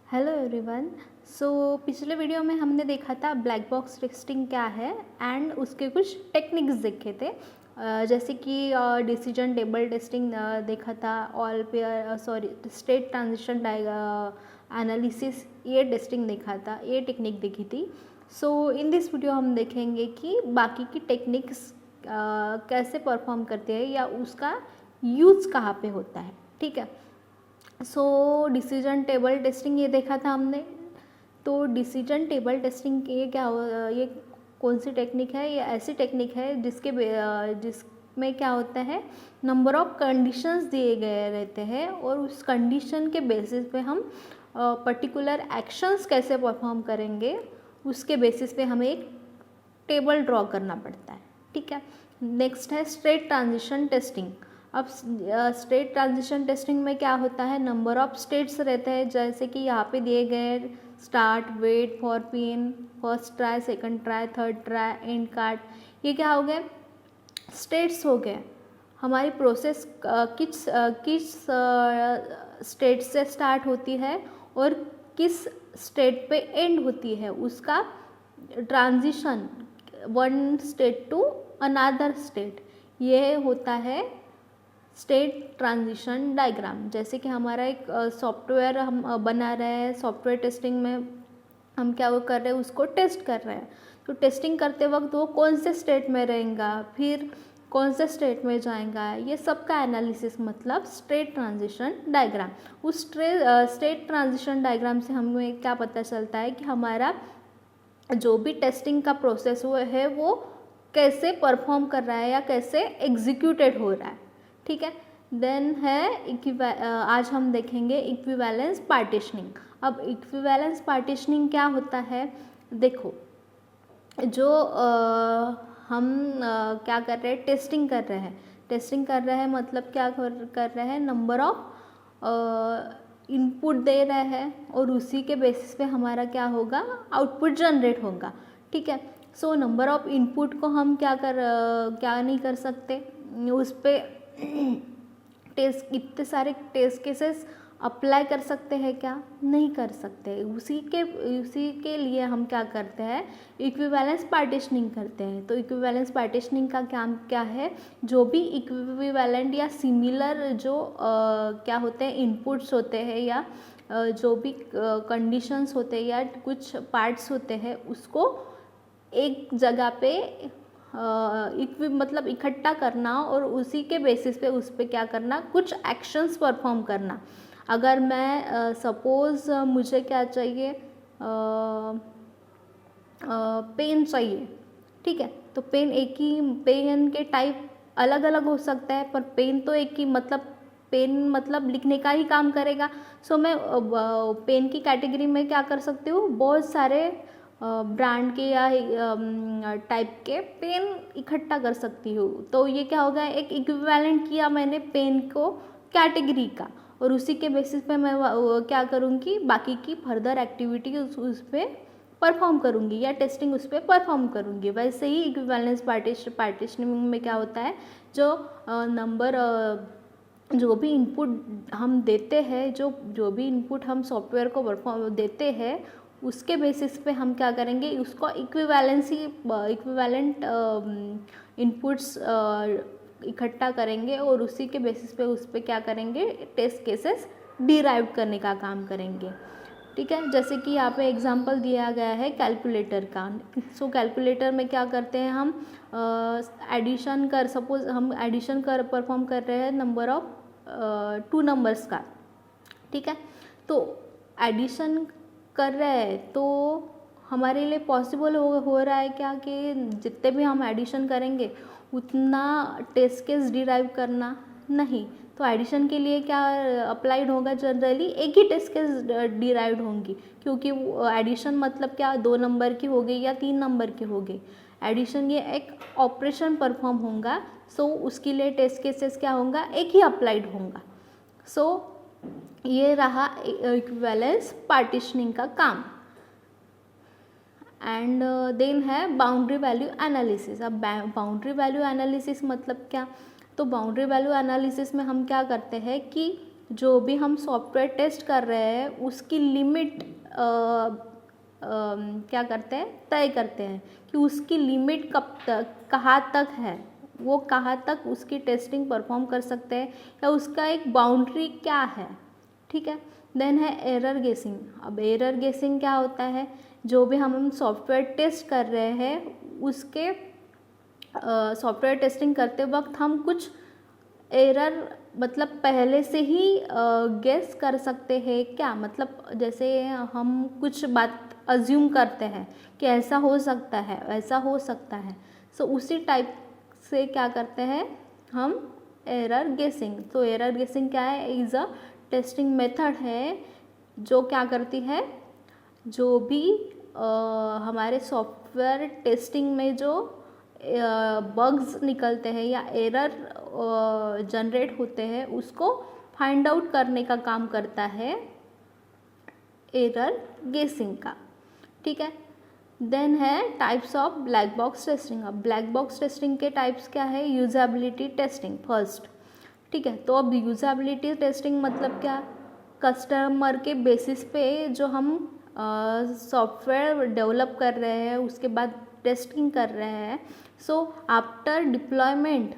Hello everyone. पिछले video में हमने देखा था ब्लैक बॉक्स टेस्टिंग क्या है एंड उसके कुछ टेक्निक्स देखे थे। जैसे कि डिसीजन टेबल टेस्टिंग देखा था, all pair state transition analysis, ये टेस्टिंग देखा था, ये टेक्निक देखी थी। इन दिस वीडियो हम देखेंगे कि बाकी की टेक्निक्स कैसे परफॉर्म करते हैं या उसका यूज़ कहाँ पे होता है। ठीक है। डिसीजन टेबल टेस्टिंग ये देखा था हमने। तो डिसीजन टेबल टेस्टिंग ये कौन सी टेक्निक है? ये ऐसी टेक्निक है जिसमें क्या होता है, नंबर ऑफ कंडीशंस दिए गए रहते हैं और उस कंडीशन के बेसिस पे हम पर्टिकुलर एक्शंस कैसे परफॉर्म करेंगे उसके बेसिस पे हमें एक टेबल ड्रॉ करना पड़ता है। ठीक है। नेक्स्ट है स्टेट ट्रांजिशन टेस्टिंग। अब स्टेट ट्रांजिशन टेस्टिंग में क्या होता है, नंबर ऑफ स्टेट्स रहते हैं, जैसे कि यहाँ पे दिए गए start, wait for PIN, first try, second try, third try, end card. ये क्या हो गए, स्टेट्स हो गए। हमारी प्रोसेस किस स्टेट से स्टार्ट होती है और किस स्टेट पे एंड होती है, उसका transition one state to another state, ये होता है स्टेट ट्रांजिशन डायग्राम। जैसे कि हमारा एक सॉफ्टवेयर हम बना रहे हैं, सॉफ्टवेयर टेस्टिंग में हम क्या वो कर रहे हैं, उसको टेस्ट कर रहे हैं। तो टेस्टिंग करते वक्त वो कौन से स्टेट में रहेगा, फिर कौन से स्टेट में जाएगा, ये सब का एनालिसिस मतलब स्टेट ट्रांजिशन डायग्राम। उस स्टेट ट्रांजिशन डायग्राम से हमें क्या पता चलता है कि हमारा जो भी टेस्टिंग का प्रोसेस है वो कैसे परफॉर्म कर रहा है या कैसे एग्जीक्यूटेड हो रहा है। ठीक है। देन है आज हम देखेंगे इक्विवेलेंस पार्टीशनिंग। अब इक्विवेलेंस पार्टीशनिंग क्या होता है, देखो जो हम क्या कर रहे हैं, टेस्टिंग कर रहे हैं मतलब क्या कर रहे हैं, नंबर ऑफ इनपुट दे रहे हैं और उसी के बेसिस पे हमारा क्या होगा, आउटपुट जनरेट होगा। ठीक है। नंबर ऑफ इनपुट को हम क्या नहीं कर सकते, उस पर इतने सारे टेस्ट केसेस अप्लाई कर सकते हैं क्या, नहीं कर सकते। उसी के लिए हम क्या करते हैं, इक्विवेलेंस पार्टीशनिंग करते हैं। तो इक्विवेलेंस पार्टीशनिंग का काम क्या है, जो भी इक्विवेलेंट या सिमिलर जो क्या होते हैं, इनपुट्स होते हैं या जो भी कंडीशंस होते हैं या कुछ पार्ट्स होते हैं, उसको एक जगह पे मतलब इकट्ठा करना और उसी के बेसिस पे उस पर क्या करना, कुछ एक्शंस परफॉर्म करना। अगर मैं सपोज़ मुझे क्या चाहिए, पेन चाहिए। ठीक है। तो पेन के टाइप अलग अलग हो सकता है, पर पेन तो एक ही पेन मतलब लिखने का ही काम करेगा। मैं पेन की कैटेगरी में क्या कर सकती हूँ, बहुत सारे ब्रांड के या टाइप के पेन इकट्ठा कर सकती हूँ। तो ये क्या होगा, एक इक्विवेलेंट किया मैंने पेन को कैटेगरी का, और उसी के बेसिस पे मैं क्या करूँगी, बाकी की फर्दर एक्टिविटी उस पर परफॉर्म करूँगी या टेस्टिंग उस पर परफॉर्म करूँगी। वैसे ही इक्विवेलेंस पार्टीशनिंग में क्या होता है, जो नंबर जो भी इनपुट हम देते हैं, जो भी इनपुट हम सॉफ्टवेयर को परफॉर्म देते हैं, उसके बेसिस पे हम क्या करेंगे, उसको इक्विवेलेंट इनपुट्स इकट्ठा करेंगे और उसी के बेसिस पे उस पर क्या करेंगे, टेस्ट केसेस डिराइव करने का काम करेंगे। ठीक है। जैसे कि यहाँ पे एग्जांपल दिया गया है कैलकुलेटर का। कैलकुलेटर में क्या करते हैं, हम सपोज हम एडिशन परफॉर्म कर रहे हैं नंबर ऑफ 2 नंबर्स का। ठीक है। तो एडिशन कर रहे हैं तो हमारे लिए पॉसिबल हो रहा है क्या कि जितने भी हम एडिशन करेंगे उतना टेस्ट केस डिराइव करना नहीं। तो एडिशन के लिए क्या अप्लाइड होगा, जनरली एक ही टेस्ट केस डिराइव्ड होंगी, क्योंकि एडिशन मतलब क्या, 2 नंबर की हो गई या 3 नंबर की हो गई। एडिशन ये एक ऑपरेशन परफॉर्म होगा, उसके लिए टेस्ट केसेस क्या होगा, एक ही अप्लाइड होगा। ये रहा इक्विवेलेंस पार्टीशनिंग का काम। एंड देन है बाउंड्री वैल्यू एनालिसिस। अब बाउंड्री वैल्यू एनालिसिस मतलब क्या, तो बाउंड्री वैल्यू एनालिसिस में हम क्या करते हैं कि जो भी हम सॉफ्टवेयर टेस्ट कर रहे हैं उसकी लिमिट क्या करते हैं, तय करते हैं कि उसकी लिमिट कब तक, कहाँ तक है, वो कहाँ तक उसकी टेस्टिंग परफॉर्म कर सकते हैं, या उसका एक बाउंड्री क्या है। ठीक है। देन है एरर गेसिंग। अब एरर गेसिंग क्या होता है, जो भी हम सॉफ्टवेयर टेस्ट कर रहे हैं उसके सॉफ्टवेयर टेस्टिंग करते वक्त हम कुछ एरर मतलब पहले से ही गेस कर सकते हैं क्या, मतलब जैसे हम कुछ बात अज्यूम करते हैं कि ऐसा हो सकता है, ऐसा हो सकता है, सो उसी टाइप से क्या करते हैं हम, एरर गेसिंग। तो एरर गेसिंग क्या है, इज़ अ टेस्टिंग मेथड है जो क्या करती है, जो भी हमारे सॉफ्टवेयर टेस्टिंग में जो बग्स निकलते हैं या एरर जनरेट होते हैं उसको फाइंड आउट करने का काम करता है एरर गेसिंग का। ठीक है। देन है types of black box testing. अब ब्लैक बॉक्स टेस्टिंग के टाइप्स क्या है, यूजेबिलिटी टेस्टिंग फर्स्ट। ठीक है। तो अब यूजेबिलिटी टेस्टिंग मतलब क्या, कस्टमर के बेसिस पे जो हम सॉफ्टवेयर डेवलप कर रहे हैं उसके बाद टेस्टिंग कर रहे हैं, सो आफ्टर डिप्लॉयमेंट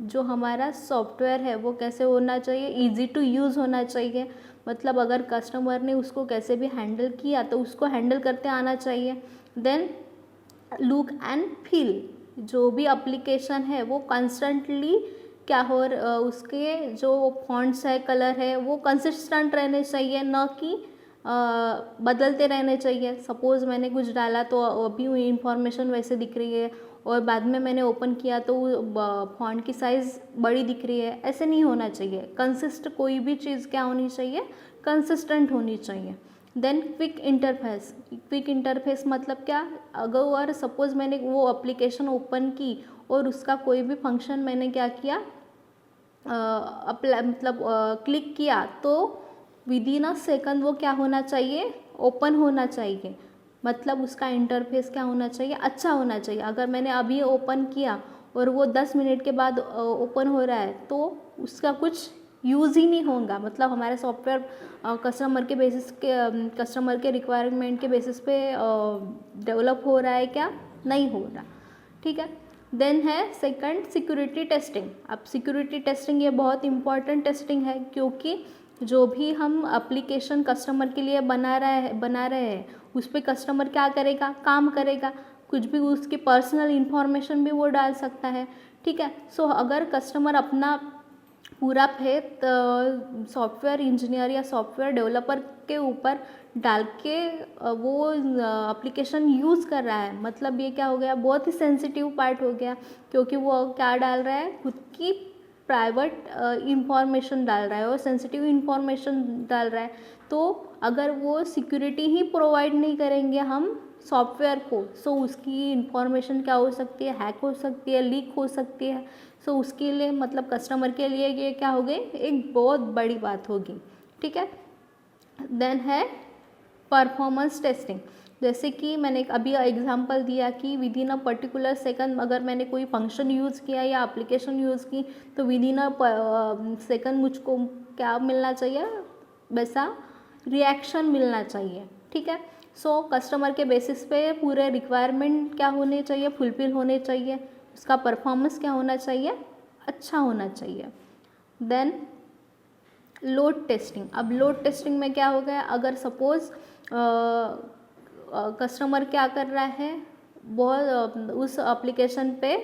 जो हमारा सॉफ्टवेयर है वो कैसे होना चाहिए, इजी टू यूज़ होना चाहिए। मतलब अगर कस्टमर ने उसको कैसे भी हैंडल किया तो उसको हैंडल करते आना चाहिए। देन लुक एंड फील, जो भी एप्लीकेशन है वो कंस्टेंटली क्या हो, उसके जो फॉन्ट्स है, कलर है, वो कंसिस्टेंट रहने चाहिए, न कि बदलते रहने चाहिए। सपोज़ मैंने कुछ डाला तो अभी वो इन्फॉर्मेशन वैसे दिख रही है और बाद में मैंने ओपन किया तो फॉन्ट की साइज़ बड़ी दिख रही है, ऐसे नहीं होना चाहिए। कोई भी चीज़ क्या होनी चाहिए, कंसिस्टेंट होनी चाहिए। Then quick interface. Quick interface मतलब क्या, अगर सपोज़ मैंने वो एप्लीकेशन ओपन की और उसका कोई भी फंक्शन मैंने क्या किया, मतलब क्लिक किया तो विदिन अ सेकंड वो क्या होना चाहिए, ओपन होना चाहिए। मतलब उसका इंटरफेस क्या होना चाहिए, अच्छा होना चाहिए। अगर मैंने अभी ओपन किया और वो 10 मिनट के बाद ओपन हो रहा है तो उसका कुछ यूज़ ही नहीं होगा। मतलब हमारे सॉफ्टवेयर कस्टमर के रिक्वायरमेंट के बेसिस पे डेवलप हो रहा है क्या, नहीं हो रहा। ठीक है। देन है सेकंड सिक्योरिटी टेस्टिंग। अब सिक्योरिटी टेस्टिंग ये बहुत इंपॉर्टेंट टेस्टिंग है, क्योंकि जो भी हम एप्लीकेशन कस्टमर के लिए बना रहे हैं उस पर कस्टमर क्या करेगा, काम करेगा, कुछ भी उसकी पर्सनल इन्फॉर्मेशन भी वो डाल सकता है। ठीक है। सो अगर कस्टमर अपना पूरा फेथ सॉफ्टवेयर इंजीनियर या सॉफ्टवेयर डेवलपर के ऊपर डाल के वो एप्लीकेशन यूज़ कर रहा है, मतलब ये क्या हो गया, बहुत ही सेंसिटिव पार्ट हो गया, क्योंकि वो क्या डाल रहा है, खुद की प्राइवेट इंफॉर्मेशन डाल रहा है और सेंसिटिव इंफॉर्मेशन डाल रहा है। तो अगर वो सिक्योरिटी ही प्रोवाइड नहीं करेंगे हम सॉफ्टवेयर को, सो उसकी इंफॉर्मेशन क्या हो सकती है, हैक हो सकती है, लीक हो सकती है। सो उसके लिए मतलब कस्टमर के लिए ये क्या हो गई, एक बहुत बड़ी बात होगी। ठीक है। देन है परफॉर्मेंस टेस्टिंग। जैसे कि मैंने अभी एग्जांपल दिया कि with in a particular second अगर मैंने कोई फंक्शन यूज़ किया या एप्लीकेशन यूज़ की तो विद इन अ सेकंड मुझको क्या मिलना चाहिए, वैसा रिएक्शन मिलना चाहिए। ठीक है। सो कस्टमर के बेसिस पे पूरे रिक्वायरमेंट क्या होने चाहिए, फुलफिल होने चाहिए, उसका परफॉर्मेंस क्या होना चाहिए, अच्छा होना चाहिए। Then load testing. अब लोड टेस्टिंग में क्या हो गया, अगर सपोज़ कस्टमर क्या कर रहा है, बहुत उस एप्लीकेशन पे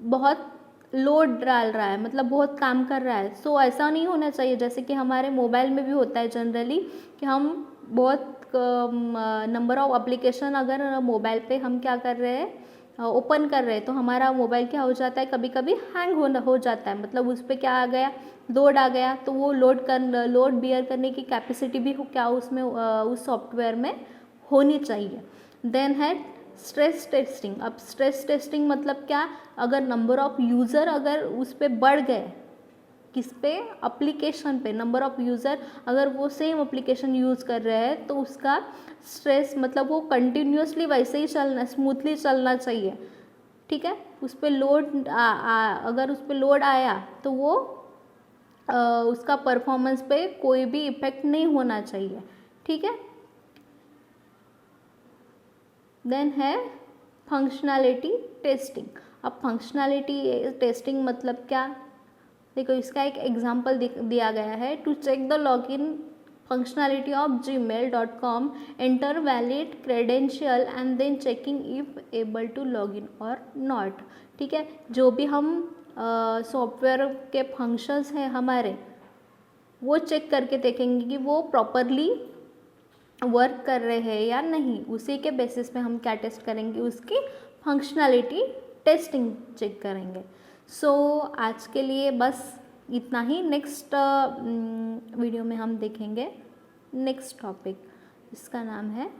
बहुत लोड डाल रहा है, मतलब बहुत काम कर रहा है। सो ऐसा नहीं होना चाहिए, जैसे कि हमारे मोबाइल में भी होता है जनरली कि हम बहुत नंबर ऑफ एप्लीकेशन अगर मोबाइल पे हम क्या कर रहे हैं, ओपन कर रहे हैं, तो हमारा मोबाइल क्या हो जाता है, कभी कभी हैंग हो जाता है। मतलब उस पर क्या आ गया, लोड आ गया, तो वो लोड बियर करने की कैपेसिटी भी क्या उसमें उस सॉफ्टवेयर में होनी चाहिए। देन है स्ट्रेस टेस्टिंग। अब स्ट्रेस टेस्टिंग मतलब क्या, अगर नंबर ऑफ़ यूज़र अगर उस पर बढ़ गए, किस पे, एप्लीकेशन पे नंबर ऑफ़ यूज़र अगर वो सेम एप्लीकेशन यूज़ कर रहे हैं तो उसका स्ट्रेस मतलब वो कंटिन्यूसली वैसे ही चलना, स्मूथली चलना चाहिए। ठीक है। उस पर लोड अगर उस पर लोड आया तो वो उसका परफॉर्मेंस पे कोई भी इफेक्ट नहीं होना चाहिए, ठीक है। देन है फंक्शनैलिटी टेस्टिंग। अब फंक्शनैलिटी टेस्टिंग मतलब क्या, देखो इसका एक एग्जांपल दिया गया है। To check the login functionality of gmail.com, enter valid credential and then checking if able to login और नॉट, ठीक है। जो भी हम सॉफ्टवेयर के फंक्शंस हैं हमारे, वो चेक करके देखेंगे कि वो प्रॉपरली वर्क कर रहे हैं या नहीं। उसी के बेसिस पे हम क्या टेस्ट करेंगे, उसकी फंक्शनैलिटी टेस्टिंग चेक करेंगे। सो आज के लिए बस इतना ही। नेक्स्ट वीडियो में हम देखेंगे नेक्स्ट टॉपिक, जिसका नाम है